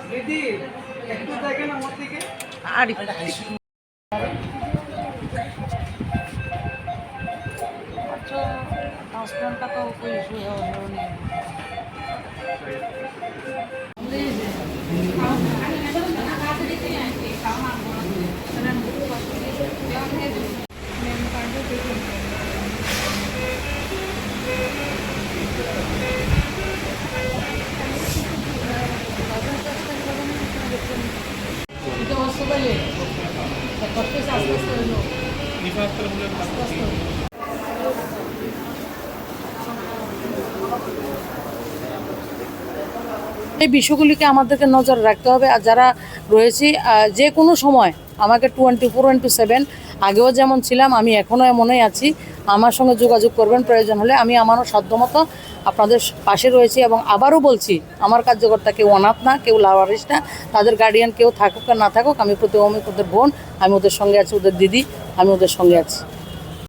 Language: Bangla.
আর ट्रांसप्लांट का तो कोई इशू है और नहीं এই বিষয়গুলিকে আমাদেরকে নজর রাখতে হবে। আর যারা রয়েছি যে কোনো সময় আমাকে 24/7 আগেও যেমন ছিলাম আমি এখনও এমনই আছি। আমার সঙ্গে যোগাযোগ করবেন প্রয়োজন হলে। আমি আমারও সাধ্যমতো আপনাদের পাশে রয়েছি এবং আবারও বলছি আমার কার্যকর্তা কেউ অনাথ না, কেউ লাওয়ারিস না। তাদের গার্ডিয়ান কেউ থাকুক আর না থাকুক, আমি প্রতি ওদের বোন, আমি ওদের সঙ্গে আছি, ওদের দিদি, আমি ওদের সঙ্গে আছি।